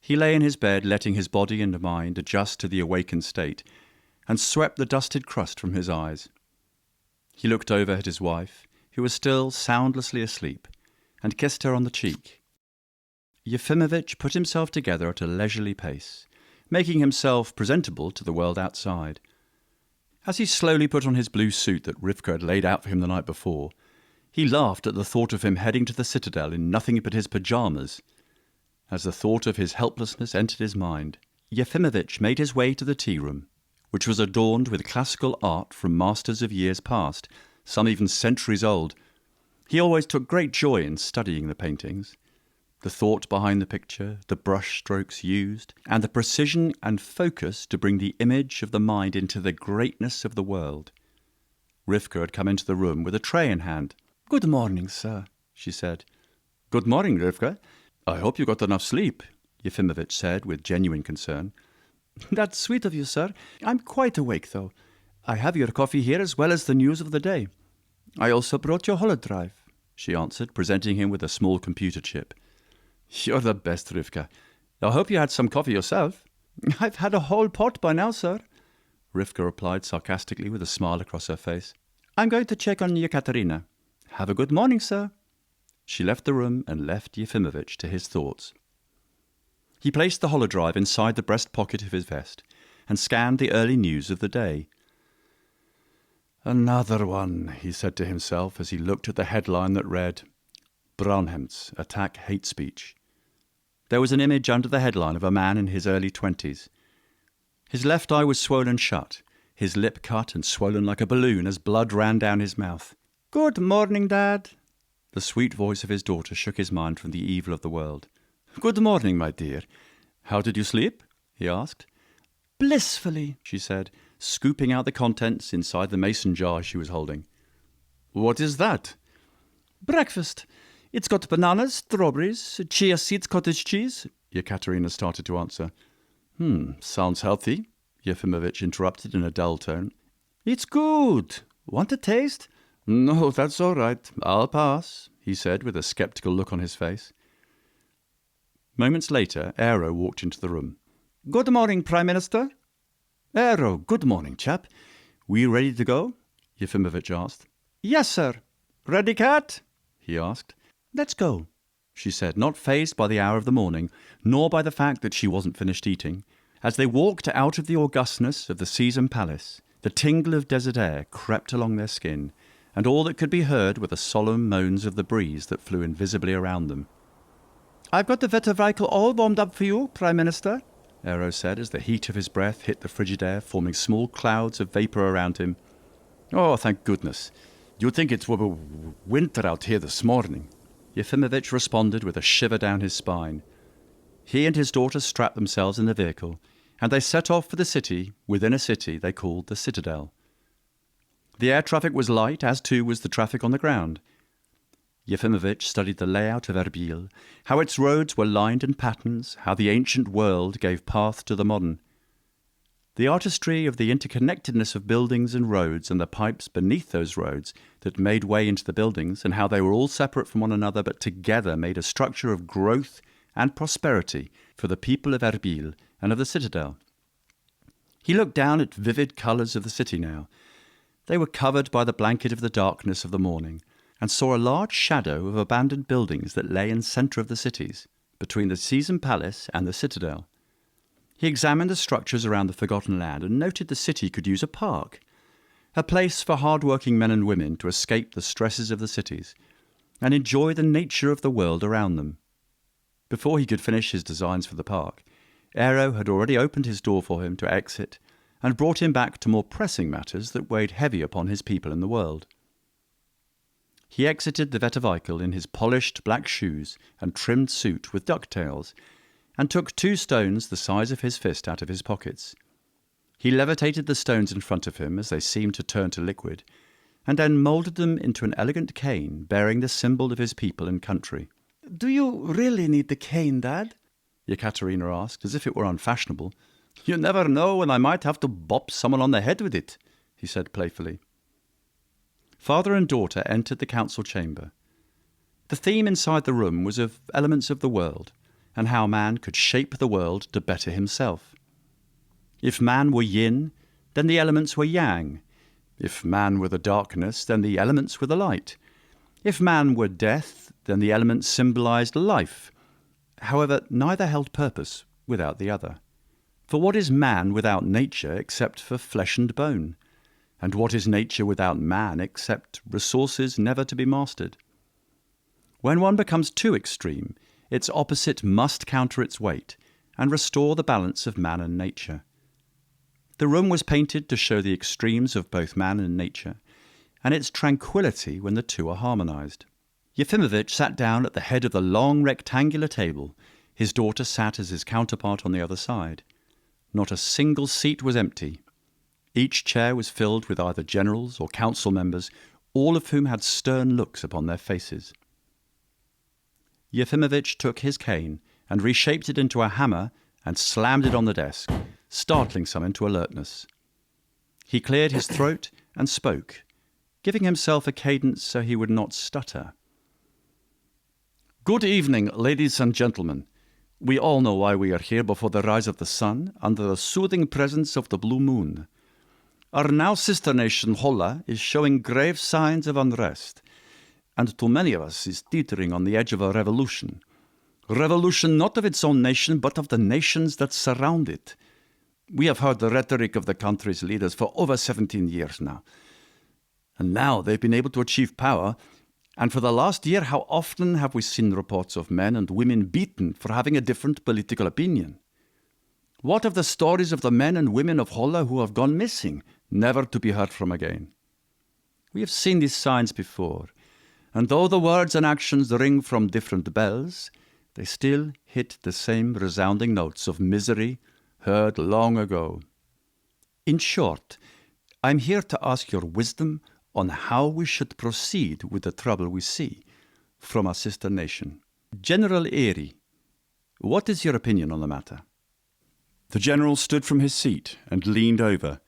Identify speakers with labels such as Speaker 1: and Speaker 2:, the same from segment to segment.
Speaker 1: He lay in his bed, letting his body and mind adjust to the awakened state, and swept the dusted crust from his eyes. He looked over at his wife, who was still soundlessly asleep, and kissed her on the cheek. Yefimovich put himself together at a leisurely pace, making himself presentable to the world outside. As he slowly put on his blue suit that Rivka had laid out for him the night before, he laughed at the thought of him heading to the citadel in nothing but his pyjamas. As the thought of his helplessness entered his mind, Yefimovich made his way to the tea-room, which was adorned with classical art from masters of years past, some even centuries old. He always took great joy in studying the paintings. The thought behind the picture, the brush strokes used, and the precision and focus to bring the image of the mind into the greatness of the world. Rivka had come into the room with a tray in hand. "Good morning, sir," she said. "Good morning, Rivka. I hope you got enough sleep," Yefimovich said with genuine concern. "That's sweet of you, sir. I'm quite awake, though. I have your coffee here as well as the news of the day. I also brought your holodrive," she answered, presenting him with a small computer chip. "You're the best, Rivka. I hope you had some coffee yourself." "I've had a whole pot by now, sir," Rivka replied sarcastically with a smile across her face. "I'm going to check on Yekaterina. Have a good morning, sir." She left the room and left Yefimovich to his thoughts. He placed the holodrive inside the breast pocket of his vest and scanned the early news of the day. "Another one," he said to himself as he looked at the headline that read, "Braunhemds attack hate speech." There was an image under the headline of a man in his early 20s. His left eye was swollen shut, his lip cut and swollen like a balloon as blood ran down his mouth. "Good morning, Dad." The sweet voice of his daughter shook his mind from the evil of the world. "Good morning, my dear. How did you sleep?" he asked.
Speaker 2: "Blissfully,"
Speaker 1: she said, scooping out the contents inside the mason jar she was holding. "What is that?"
Speaker 2: "Breakfast. It's got bananas, strawberries, chia seeds, cottage cheese,"
Speaker 1: Yekaterina started to answer. Sounds healthy," Yefimovich interrupted in a dull tone.
Speaker 2: "It's good. Want a taste?"
Speaker 1: "No, that's all right. I'll pass," he said with a sceptical look on his face. Moments later, Aero walked into the room.
Speaker 2: "Good morning, Prime Minister."
Speaker 1: "Aero, good morning, chap. We ready to go?" Yefimovich asked.
Speaker 2: "Yes, sir."
Speaker 1: "Ready, cat?" he asked.
Speaker 2: "Let's go,"
Speaker 1: she said, not fazed by the hour of the morning, nor by the fact that she wasn't finished eating. As they walked out of the augustness of the Caesar Palace, the tingle of desert air crept along their skin, and all that could be heard were the solemn moans of the breeze that flew invisibly around them.
Speaker 2: "I've got the vetter vehicle all warmed up for you, Prime Minister,"
Speaker 1: Aero said as the heat of his breath hit the frigid air, forming small clouds of vapour around him. "Oh, thank goodness. You'd think it were winter out here this morning." Yefimovich responded with a shiver down his spine. He and his daughter strapped themselves in the vehicle, and they set off for the city within a city they called the Citadel. The air traffic was light, as too was the traffic on the ground. Yefimovich studied the layout of Erbil, how its roads were lined in patterns, how the ancient world gave path to the modern. The artistry of the interconnectedness of buildings and roads and the pipes beneath those roads that made way into the buildings, and how they were all separate from one another but together made a structure of growth and prosperity for the people of Erbil and of the citadel. He looked down at vivid colours of the city now. They were covered by the blanket of the darkness of the morning, and saw a large shadow of abandoned buildings that lay in the centre of the cities, between the Caesar Palace and the citadel. He examined the structures around the forgotten land and noted the city could use a park, a place for hard-working men and women to escape the stresses of the cities and enjoy the nature of the world around them. Before he could finish his designs for the park, Aero had already opened his door for him to exit and brought him back to more pressing matters that weighed heavy upon his people in the world. He exited the Vetavikel in his polished black shoes and trimmed suit with ducktails, and took 2 stones the size of his fist out of his pockets. He levitated the stones in front of him as they seemed to turn to liquid, and then moulded them into an elegant cane bearing the symbol of his people and country.
Speaker 2: "Do you really need the cane, Dad?"
Speaker 1: Yekaterina asked, as if it were unfashionable. "You never know when I might have to bop someone on the head with it," he said playfully. Father and daughter entered the council chamber. The theme inside the room was of elements of the world, and how man could shape the world to better himself. If man were yin, then the elements were yang. If man were the darkness, then the elements were the light. If man were death, then the elements symbolized life. However, neither held purpose without the other. For what is man without nature except for flesh and bone? And what is nature without man except resources never to be mastered? When one becomes too extreme, its opposite must counter its weight and restore the balance of man and nature. The room was painted to show the extremes of both man and nature, and its tranquility when the two are harmonized. Yefimovich sat down at the head of the long rectangular table. His daughter sat as his counterpart on the other side. Not a single seat was empty. Each chair was filled with either generals or council members, all of whom had stern looks upon their faces. Yefimovich took his cane and reshaped it into a hammer and slammed it on the desk, startling some into alertness. He cleared his throat and spoke, giving himself a cadence so he would not stutter. Good evening, ladies and gentlemen. We all know why we are here before the rise of the sun, under the soothing presence of the blue moon. Our now sister nation, Holla, is showing grave signs of unrest, and to many of us is teetering on the edge of a revolution. Revolution not of its own nation, but of the nations that surround it. We have heard the rhetoric of the country's leaders for over 17 years now. And now they've been able to achieve power, and for the last year, how often have we seen reports of men and women beaten for having a different political opinion? What of the stories of the men and women of Holla who have gone missing, never to be heard from again? We have seen these signs before, and though the words and actions ring from different bells, they still hit the same resounding notes of misery heard long ago. In short, I'm here to ask your wisdom on how we should proceed with the trouble we see from our sister nation. General Erie, what is your opinion on the matter? The general stood from his seat and leaned over,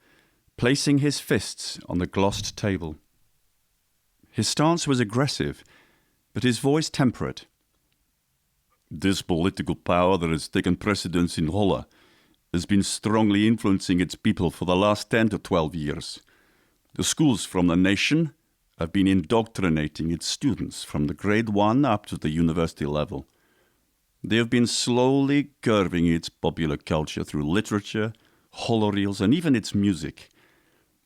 Speaker 1: placing his fists on the glossed table. His stance was aggressive, but his voice temperate. This political power that has taken precedence in Holla has been strongly influencing its people for the last 10 to 12 years. The schools from the nation have been indoctrinating its students from the grade 1 up to the university level. They have been slowly curving its popular culture through literature, holoreels, and even its music.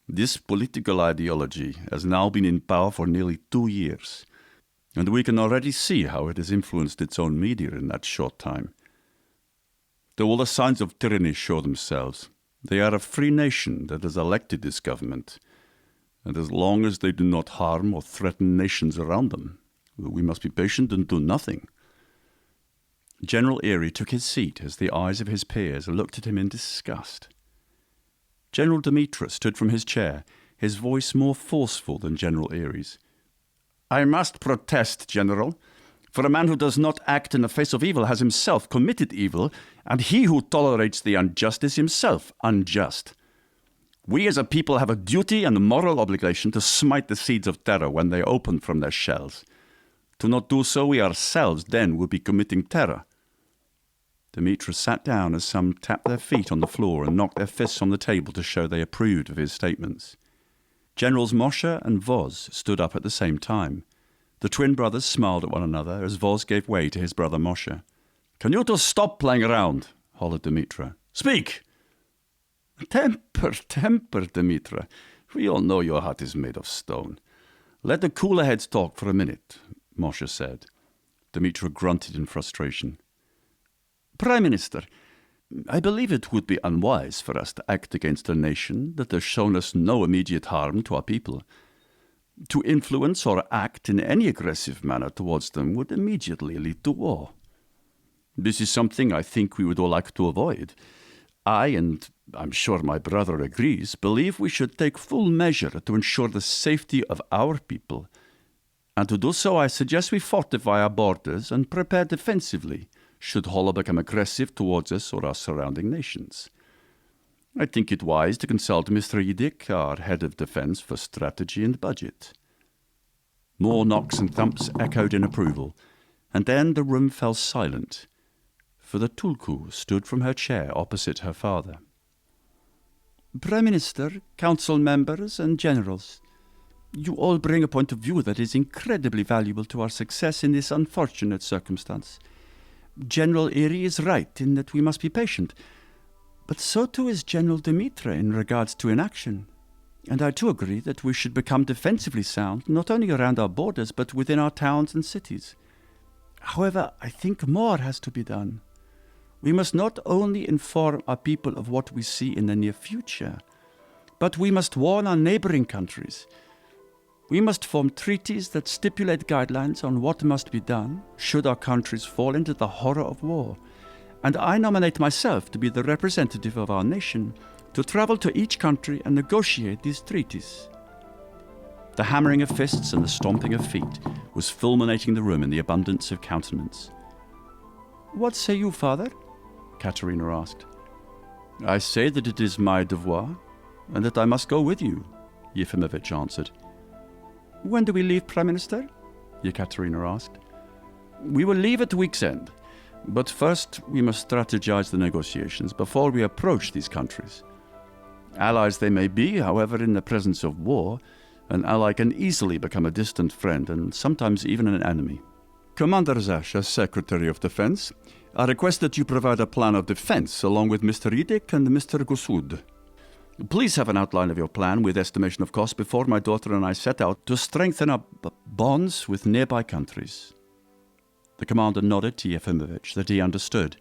Speaker 1: This political ideology has now been in power for nearly 2 years, and we can already see how it has influenced its own media in that short time. Though all the signs of tyranny show themselves, they are a free nation that has elected this government, and as long as they do not harm or threaten nations around them, we must be patient and do nothing. General Erie took his seat as the eyes of his peers looked at him in disgust. General Dimitra stood from his chair, his voice more forceful than General Erie's. I must protest, General. For a man who does not act in the face of evil has himself committed evil, and he who tolerates the unjust is himself unjust. We as a people have a duty and a moral obligation to smite the seeds of terror when they open from their shells. To not do so, we ourselves then would be committing terror. Dimitra sat down as some tapped their feet on the floor and knocked their fists on the table to show they approved of his statements. Generals Moshe and Voz stood up at the same time. The twin brothers smiled at one another as Voz gave way to his brother Moshe. Can you two stop playing around? Hollered Dimitra. Speak! Temper, Dimitra. We all know your heart is made of stone. Let the cooler heads talk for a minute, Moshe said. Dimitra grunted in frustration. Prime Minister, I believe it would be unwise for us to act against a nation that has shown us no immediate harm to our people. To influence or act in any aggressive manner towards them would immediately lead to war. This is something I think we would all like to avoid. I, and I'm sure my brother agrees, believe we should take full measure to ensure the safety of our people. And to do so, I suggest we fortify our borders and prepare defensively, should Holla become aggressive towards us or our surrounding nations. I think it wise to consult Mr. Yidik, our head of defense, for strategy and budget. More knocks and thumps echoed in approval, and then the room fell silent. for the tulku stood from her chair opposite her father.
Speaker 2: Prime Minister, council members, and generals, you all bring a point of view that is incredibly valuable to our success in this unfortunate circumstance. General Erie is right in that we must be patient, but so too is General Dimitra in regards to inaction. And I too agree that we should become defensively sound, not only around our borders, but within our towns and cities. However, I think more has to be done. We must not only inform our people of what we see in the near future, but we must warn our neighboring countries. We must form treaties that stipulate guidelines on what must be done should our countries fall into the horror of war. And I nominate myself to be the representative of our nation to travel to each country and negotiate these treaties. The hammering of fists and the stomping of feet was fulminating the room in the abundance of countenance. What say you, father?
Speaker 1: Katerina asked. I say that it is my devoir, and that I must go with you, Yefimovich answered.
Speaker 2: When do we leave, Prime Minister?
Speaker 1: Yekaterina asked. We will leave at week's end, but first we must strategize the negotiations before we approach these countries. Allies they may be, however, in the presence of war, an ally can easily become a distant friend and sometimes even an enemy. Commander Zash, as Secretary of Defense, I request that you provide a plan of defense along with Mr. Idek and Mr. Gosud. Please have an outline of your plan with estimation of cost before my daughter and I set out to strengthen our bonds with nearby countries. The commander nodded to Yefimovich that he understood.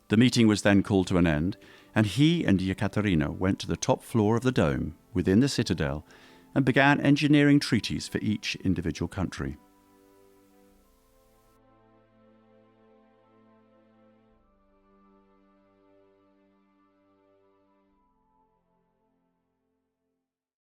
Speaker 1: The meeting was then called to an end, and he and Yekaterina went to the top floor of the dome within the citadel and began engineering treaties for each individual country.